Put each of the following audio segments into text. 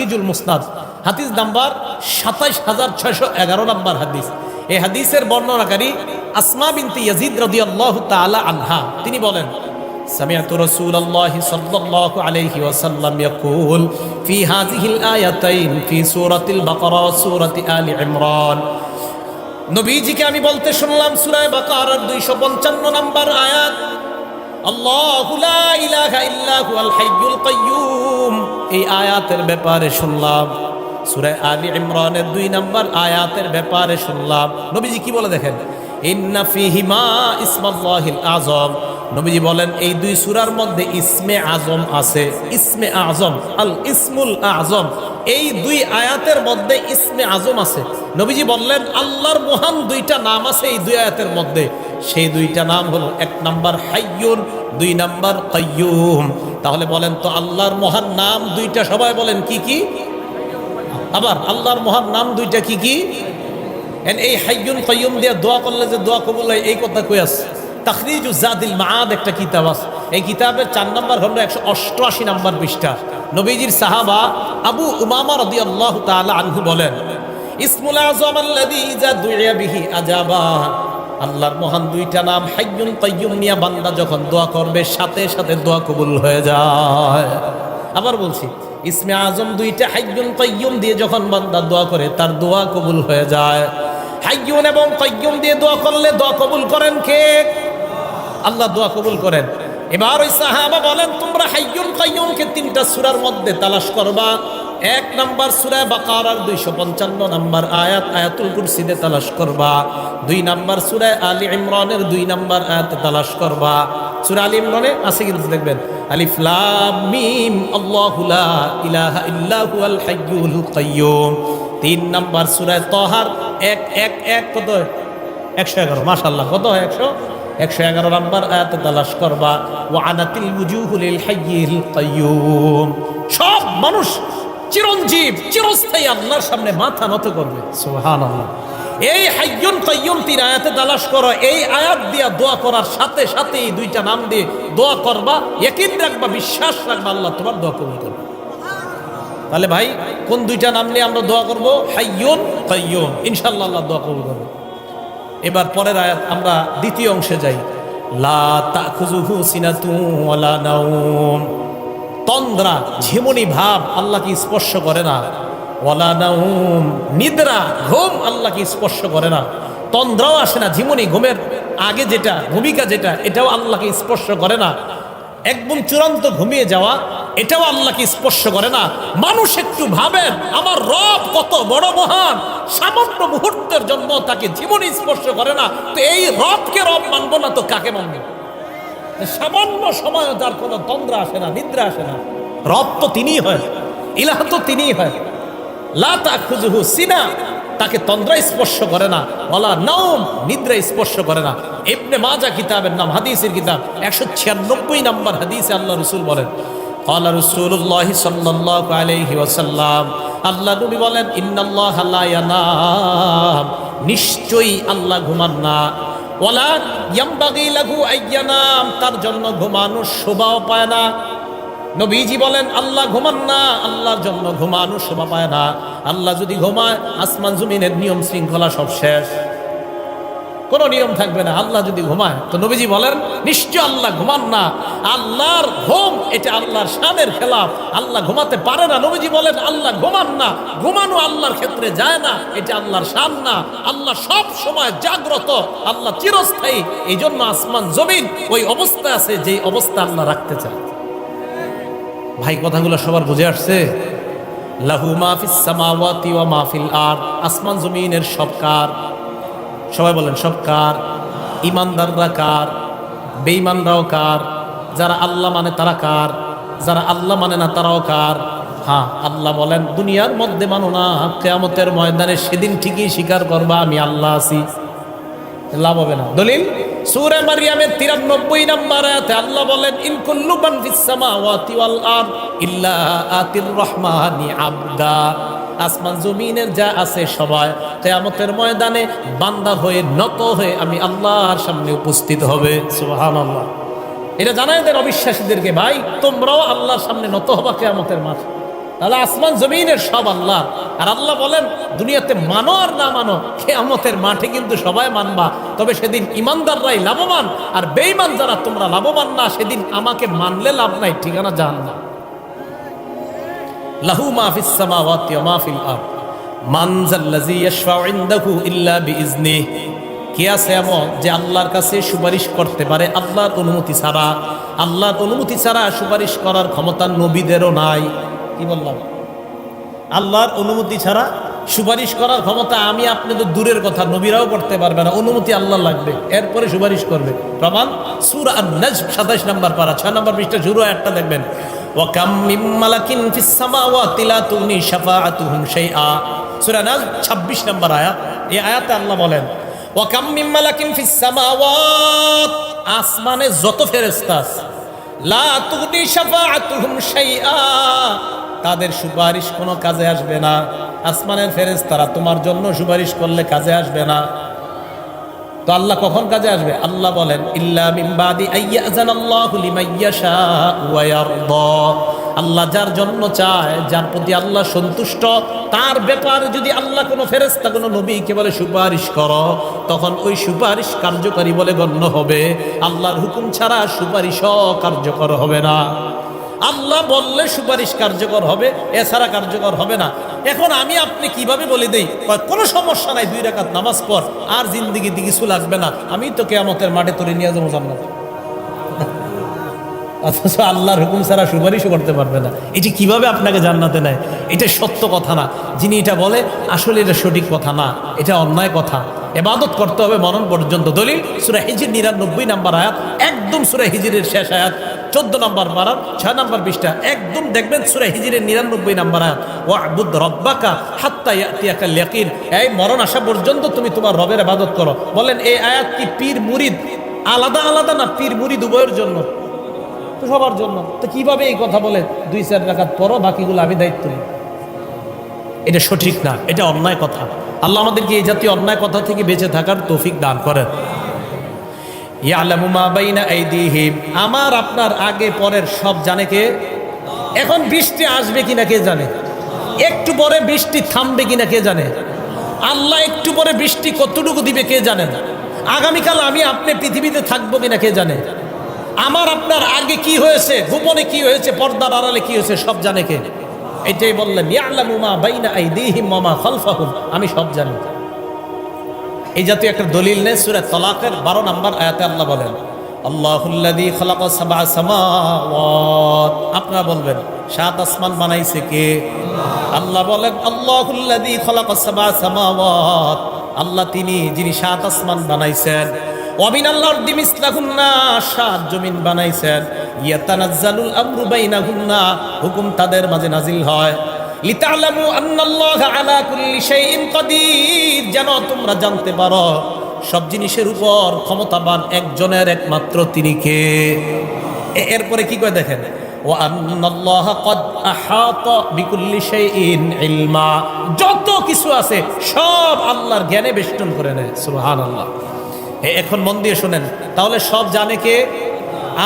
তাখরিজুল মুসনাদ হাদিস নাম্বার 27611 নম্বর হাদিস। এই হাদিসের বর্ণনাকারী আসমা বিনতি ইয়াজিদ রাদিয়াল্লাহু তাআলা আনহা, তিনি বলেন সামিআতু রাসূলুল্লাহ সাল্লাল্লাহু আলাইহি ওয়াসাল্লাম ইয়াকুল ফি হাযিহিল আয়াতাইন ফি সূরাতিল বাকারা ওয়া সূরাতি আলি ইমরান। নবীজিকে আমি বলতে শুনলাম সূরা বাকারার 255 নম্বর আয়াত, আল্লাহু লা ইলাহা ইল্লা হুয়াল হাইয়ুল কাইয়্যুম, এই আয়াতের ব্যাপারে শুনলাম। সূরা আলি ইমরানের 2 নম্বর আয়াতের ব্যাপারে শুনলাম। নবীজি কি বলে দেখেন, ইন্না ফীহিমা ইসমাল্লাহিল আযম। নবীজি বলেন এই 2 সূরার মধ্যে ইসমে আযম আছে। ইসমে আযম, আল ইসমুল আযম, এই 2 আয়াতের মধ্যে ইসমে আযম আছে। নবীজি বললেন আল্লাহর মহান 2টা নাম আছে এই 2 আয়াতের মধ্যে। সেই 2টা নাম হলো 1 নাম্বার হাইয়ুন, 2 নাম্বার কাইয়্যুম। তাহলে বলেন তো আল্লাহর মহান নাম 2টা, সবাই বলেন কি কি? আবার আল্লাহর মহান নাম 2টা কি কি? এই হাইয়ুন কাইয়্যুম দিয়ে দোয়া করলে যে দোয়া কবুল হয়, এই কথা কই আছে? তাখরিজুজ জাদিল মাআদ একটা কিতাব আছে, এই কিতাবের 4 নম্বর খণ্ড 188 নম্বর পৃষ্ঠা। নবীজির সাহাবা আবু উমামা রাদিয়াল্লাহু তাআলা আনহু বলেন, ইসমুল আযম আল্লাযী ইযা দুইয়া বিহি আজাবা। আল্লাহর মহান 2টা নাম হাইয়ুন কাইয়্যুম নিয়ে বান্দা যখন দোয়া করবে সাথে সাথে দোয়া কবুল হয়ে যায়। আবার বলছি, ইসমে আযম 2টা হাইয়ুন কাইয়্যুম দিয়ে যখন বান্দা দোয়া করে তার দোয়া কবুল হয়ে যায়। হাইয়ুন এবং কাইয়্যুম দিয়ে দোয়া করলে দোয়া কবুল করেন কে? আল্লাহ দোয়া কবুল করেন। এবার ওই সাহাবা বলেন, তোমরা হাইয়ুন কাইয়্যুমকে 3টা সূরার মধ্যে তালাশ করবা। 1 নাম্বার সূরা বাকারার 255 নম্বর আয়াত, আয়াতুল কুরসিতে তালাশ করবা। 2 নাম্বার সূরা আলি ইমরানের 2 নাম্বার আয়াতে তালাশ করবা। সূরা আলি ইমরানে আছে কিন্তু দেখবেন, আলিফ লাম মিম আল্লাহু লা ইলাহা ইল্লা হুয়াল হাইয়ুল কাইয়্যুম। 3 নাম্বার সূরা তাহার 1 কত? 111। মাশাআল্লাহ, কত হয়? 111 নম্বর আয়াতে তালাশ করবা। ওয়া আনাতিল ওয়ুজুহু লিল হাইয়িল কাইয়্যুম। সব মানুষ চিরঞ্জীব চিরস্থায়ী আল্লাহর সামনে মাথা নত করবে। সুবহানাল্লাহ। এই হাইয়ুন কাইয়্যুম 3 আয়াতে তালাশ করো। এই আয়াত দিয়া দোয়া করার সাথে সাথে এই 2টা নাম দিয়ে দোয়া করবা, ইয়াকিন রাখবা, বিশ্বাস রাখবা, আল্লাহ তোমার দোয়া কবুল করবে। তাহলে ভাই কোন 2টা নাম নিয়ে আমরা দোয়া করব? হাইয়ুন কাইয়্যুম। ইনশাআল্লাহ আল্লাহ দোয়া কবুল করবে। এবার পরের আয়াত, আমরা দ্বিতীয় অংশে যাই। লা তাখুযুহু সিনাতুন ওয়ালা নাওম। তন্দ্রা, ঝিমুনি ভাব আল্লাহকে স্পর্শ করে না। ওয়ালা নাওম, নিদ্রা, ঘুম আল্লাহকে স্পর্শ করে না। তন্দ্রাও আসে না, ঝিমুনি, ঘুমের আগে যেটা ভূমিকা যেটা, এটাও আল্লাহকে স্পর্শ করে না। একদম চূড়ান্ত ঘুমিয়ে যাওয়া, এটাও আল্লাহকে স্পর্শ করে না। মানুষ একটু ভাবেন আমার রব কত বড় মহান, সামান্য মুহূর্তের জন্য তাকে জীবনে স্পর্শ করে না, তো এই রবকে রব মানবো না তো কাকে মানবো? সামান্য সময় তার কোনো তন্দ্রা আসে না, নিদ্রা আসে না। রব তো তিনিই হয়, ইলাহ তো তিনিই হয়। লা তাখুযুহু সিনা, তাকে তন্দ্রা স্পর্শ করে না। ওয়ালা নাওম, নিদ্রা স্পর্শ করে না। ইবনে মাজাহ কিতাবের নাম, হাদিসের কিতাব, 196 নম্বর হাদিসে আল্লাহ রাসূল বলেন, ক্বালা রাসূলুল্লাহ সাল্লাল্লাহু আলাইহি ওয়াসাল্লাম, আল্লাহ নবী বলেন, ইন্নাল্লাহা লা ইয়ানাম, নিশ্চয়ই আল্লাহ ঘুমান না। ওয়ালা ইয়ামবাগি লাহু আইয়ানাম, তার জন্য ঘুমানোর শোভাও পায় না। নবীজি বলেন আল্লাহ ঘুমান না, আল্লাহর জন্য ঘুমানো শোভা পায় না। আল্লাহ যদি ঘুমায় আসমান জমিনের নিয়ম শৃঙ্খলা সব শেষ, কোনো নিয়ম থাকবে না। আল্লাহ যদি ঘুমায়, তো নবীজি বলেন নিশ্চয় আল্লাহ ঘুমান না। আল্লাহর ঘুম এটা আল্লাহর শানের খেলাফ, আল্লাহ ঘুমাতে পারে না। নবীজি বলেন আল্লাহ ঘুমান না, ঘুমানো আল্লাহর ক্ষেত্রে যায় না, এটা আল্লাহর শান না। আল্লাহ সব সময় জাগ্রত, আল্লাহ চিরস্থায়ী। এই জন্য আসমান জমিন ওই অবস্থা আছে যে অবস্থা আল্লাহ রাখতে চায়। ভাই কথাগুলো সবার বুঝে আসছে? লাহু মা ফিস সামাওয়াতি ওয়া মা ফিল আরদ, আসমান জমিনের সব কার? সবাই বলেন সব কার? ইমানদাররা কার? বেঈমানরাও কার? যারা আল্লাহ মানে তারা কার? যারা আল্লাহ মানে না তারাও কার? হ্যাঁ, আল্লাহ বলেন দুনিয়ার মধ্যে মানো না, কিয়ামতের ময়দানে সেদিন ঠিকই স্বীকার করবা আমি আল্লাহ আছি, লাভ হবে না। দলিল সূরা মারইয়ামের 93 নম্বর আয়াতে আল্লাহ বলেন, ইন কুল্লু মান ফিস সামাওয়াতি ওয়াল আরদ ইল্লা আতির রহমানি আবদা। আসমান জমিনের যা আছে সবাই কিয়ামতের ময়দানে বান্দা হয়ে নত হয়ে আমি আল্লাহর সামনে উপস্থিত হবে। সুবহানাল্লাহ। এটা জানাই দেন অবিশ্বাসীদেরকে, ভাই তোমরাও আল্লাহর সামনে নত হবা কিয়ামতের মাঠে। তাহলে আসমান জমিনের সব আল্লাহ। আর আল্লাহ বলেন দুনিয়াতে মানো আর না মানো, কিয়ামতের মাঠে কিন্তু সবাই মানবা, তবে সেদিন ইমানদাররাই লাভবান, আর বেঈমান যারা তোমরা লাভবান না, সেদিন আমাকে মানলে লাভ নাই, ঠিকানা জাহান্নাম। লাহু মা ফিস সামাওয়াতি ওয়া মা ফিল আরদ মান যাল্লাযী ইয়াশফাউ ইনদাহু ইল্লা বিইজনিহি। কে আছে এমন যে আল্লাহর কাছে সুপারিশ করতে পারে আল্লাহর অনুমতি ছাড়া? আল্লাহর অনুমতি ছাড়া সুপারিশ করার ক্ষমতা নবীদেরও নাই। কি বললাম? আল্লাহর অনুমতি ছাড়া সুপারিশ করার ক্ষমতা আমি আপনি তো দূরের কথা, নবীরাও করতে পারবে না। অনুমতি আল্লাহ লাগবে, এরপরে সুপারিশ করবে। প্রমাণ সূরা আন-নাজম 27 নম্বর পারা 6 নম্বর পৃষ্ঠা শুরু একটা দেখবেন, ওয়া কাম মিম মালাকিন ফিস সামাওয়াতি লা তুগনি শাফাআতুহুম শাইআ। সূরা নাজম 26 নম্বর আয়াত। এই আয়াতে আল্লাহ বলেন ওয়া কাম মিম মালাকিন ফিস সামাওয়াত, আসমানে যত ফেরেশতা আছে, লা তুগনি শাফাআতুহুম শাইআ, তাদের সুপারিশ কোনো কাজে আসবে না। আসমানের ফেরেশতারা তোমার জন্য সুপারিশ করলে কাজে আসবে না। তো আল্লাহ কখন কাজে আসবে? আল্লাহ বলেন ইল্লা মিন বাদি আইয়াযানাল্লাহু লিমাইয়াশা ওয়া ইয়ারদা। আল্লাহ যার জন্য চায়, যার প্রতি আল্লাহ সন্তুষ্ট, তার ব্যাপারে যদি আল্লাহ কোনো ফেরেশতা কোনো নবীকে বলে সুপারিশ করো, তখন ওই সুপারিশ কার্যকরী বলে গণ্য হবে। আল্লাহর হুকুম ছাড়া সুপারিশও কার্যকর হবে না। আল্লাহ বললে সুপারিশ কার্যকর হবে, এছাড়া কার্যকর হবে না। এখন আমি আপনি কিভাবে বলে দেই কোনো সমস্যা নাই, 2 রাকাত নামাজ পড়, আর জিন্দেগিতে কিছু লাগবে না, আমি তো কিয়ামতের মাঠে তোরে নিয়ে যাবো জান্নাতে। অথচ আল্লাহর হুকুম ছাড়া সুপারিশও করতে পারবে না। এটি কিভাবে আপনাকে জান্নাতে নেয়? এটা সত্য কথা না। যিনি এটা বলে আসলে এটা সঠিক কথা না, এটা অন্যায় কথা। ইবাদত করতে হবে মরণ পর্যন্ত। দলিল সূরা হিজর 99 নম্বর আয়াত, একদম সূরা হিজরের শেষ আয়াত 14 নম্বর পারা 6 নম্বর পৃষ্ঠা, একদম দেখবেন সূরা হিজরের 99 নম্বর আয়াত, ওয়া'বুদ রাব্বাকা হাত্তা ইয়াতিয়াকাল ইয়াকিন। এই মরণ আসা পর্যন্ত তুমি তোমার রবের ইবাদত করো। বলেন এই আয়াত কি পীর মুরিদ আলাদা আলাদা না পীর মুরিদ উভয়ের জন্য? তো সবার জন্য। তো কিভাবে এই কথা বলে 2-4 রাকাত পড়ো, বাকিগুলো আমি দায়িত্ব নিই? এটা সঠিক না, এটা অন্যায় কথা। আল্লাহ আমাদেরকে এই জাতীয় অন্যায় কথা থেকে বেঁচে থাকার তৌফিক দান করেন। ইয়ালামু মা বাইনা আইদিহিম, আমার আপনার আগে পরের সব জানে কে? এখন বৃষ্টি আসবে কিনা কে জানে? একটু পরে বৃষ্টি থামবে কিনা কে জানে? আল্লাহ একটু পরে বৃষ্টি কতটুকু দিবে কে জানেন? আগামীকাল আমি আপনি পৃথিবীতে থাকবো কিনা কে জানে? আমার আপনার আগে কি হয়েছে, গোপনে কি হয়েছে, পর্দার আড়ালে কি হয়েছে, সব জানে কে? এটাই বললেন ইয়ালামু মা বাইনা আইদিহিম ওয়া মা খালফাহুম, আমি সব জানি। এই জাতীয় একটা দলিল নেই সূরা তালাকের 12 নম্বর আয়াতে আল্লাহ বলেন আল্লাহুল্লাযী খালাকা সাবআ সামাওয়াত। আপনারা বলবেন 7 আসমান বানাইছে কে? আল্লাহ বলেন আল্লাহুল্লাযী খালাকা সাবআ সামাওয়াত, আল্লাহ তিনি যিনি 7 আসমান বানাইছেন। ওয়া মিনাল আরদি মিসলাহুন্না, 7 জমিন বানাইছেন। ইয়াতানাজ্জালুল আমরু বাইনাহুন্না, হুকুম তাদের মাঝে নাজিল হয়। লিতা'লামু আন্নাল্লাহা আলা কুল্লি শাইইন কাদির, যেন তোমরা জানতে পারো সব জিনিসের উপর ক্ষমতাবান একজনের একমাত্র তিনি কে। এরপরে কি কয় দেখেন, ওয়া আন্নাল্লাহা ক্বাদ আহাতা বিকুল্লি শাইইন ইলমা, যত কিছু আছে সব আল্লাহর জ্ঞানে বেষ্টন করে নেয়। সুবহানাল্লাহ। এখন মন দিয়ে শুনেন, তাহলে সব জানে কে?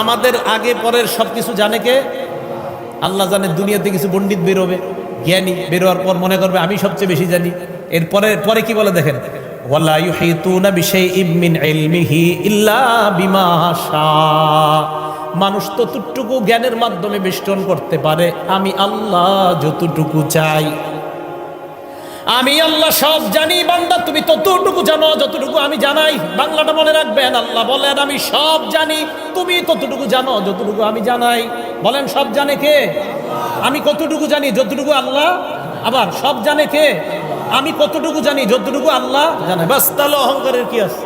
আমাদের আগে পরের সব কিছু জানে কে? আল্লাহ জানে। দুনিয়াতে কিছু পণ্ডিত বেরোবে, জ্ঞানী বেরোয়ার পর মনে করবে আমি সবচেয়ে বেশি জানি। পরে কি বলে দেখেন, ওয়ালা ইউহিতুনা বিশাইইম মিন ইলমিহি ইল্লা বিমা শা, মানুষ ততটুকু জ্ঞানের মাধ্যমে বেষ্টন করতে পারে আমি আল্লাহ যতটুকু চাই। আমি আল্লাহ সব জানি, বান্দা তুমি ততটুকু জানো যতটুকু আমি জানাই। বাংলাটা মনে রাখবেন, আল্লাহ বলেন আমি সব জানি, তুমি ততটুকু জানো যতটুকু আমি জানাই। বলেন সব জানে কে? আমি কতটুকু জানি যতটুকু আল্লাহ। আবার সব জানে কে? আমি কতটুকু জানি যতটুকু আল্লাহ জানে। বাস, তাহলে অহংকারের কি আছে?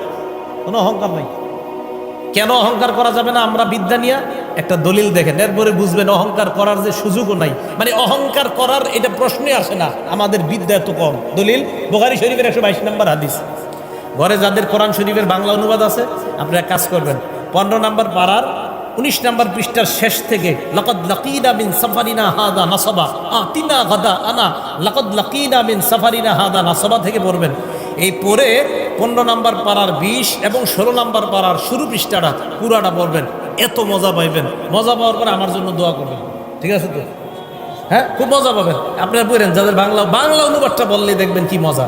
কোনো অহংকার নাই। কেন অহংকার করা যাবে না? আমরা বিদ্যা নিয়ে একটা দলিল দেখেন, এরপরে বুঝবেন অহংকার করার যে সুযোগও নাই। মানে অহংকার করার এটা প্রশ্নই আসে না, আমাদের বিদ্যা এত কম। দলিল বুখারী শরীফের 122 নম্বর হাদিস। ঘরে যাদের কোরআন শরীফের বাংলা অনুবাদ আছে আপনারা কাজ করবেন, 15 নম্বর পারার 19 নম্বর পৃষ্ঠার শেষ থেকে লাকাদ লাকিনা মিন সাফারিনা হাদা নাসাবা আতিনা গাদা আনা লাকাদ লাকিনা মিন সাফারিনা হাদা নাসাবা থেকে পড়বেন। এই পরে 15 নম্বর পারার 20 এবং 16 নম্বর পারার শুরু পৃষ্ঠাটা পুরাটা পড়বেন, এত মজা পাইবেন। মজা পাওয়ার পরে আমার জন্য দোয়া করবেন, ঠিক আছে তো? হ্যাঁ, খুব মজা পাবেন। আপনারা পড়েন, যাদের বাংলা অনুবাদটা বললেই দেখবেন কি মজা।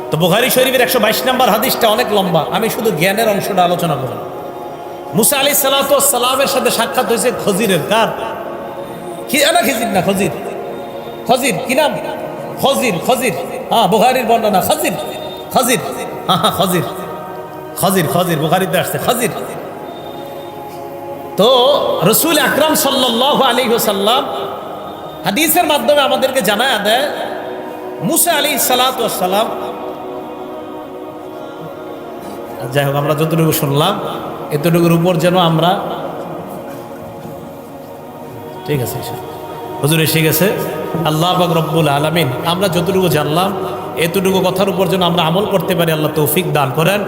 তো বুখারী শরীফের 122 নম্বর হাদিসটা অনেক লম্বা, আমি শুধু জ্ঞানের অংশটা আলোচনা করব। মুসা আলাইহিস সালাতু ওয়াস সালামের সাথে সাক্ষাৎ হয়েছে খজিরের। কার? খিজির না, খজির। খজির কি নাম? খজির। হ্যাঁ, বুখারীর বর্ণনা খজির। হ্যাঁ, খজির বুখারীতে আসছে খজির। তো রাসূল আকরাম সাল্লাল্লাহু আলাইহি ওয়াসাল্লাম হাদিসের মাধ্যমে আমাদেরকে জানায়া দেয়, মুসা আলাইহিস সালাতু ওয়াস সালাম, যাই হোক আমরা যতটুকু শুনলাম এতটুকুর উপর যেন আমরা, ঠিক আছে হুজুর এসে গেছে, আল্লাহ পাক রব্বুল আলামিন আমরা যতটুকু জানলাম এতটুকু কথার উপর যেন আমরা আমল করতে পারি, আল্লাহ তৌফিক দান করেন।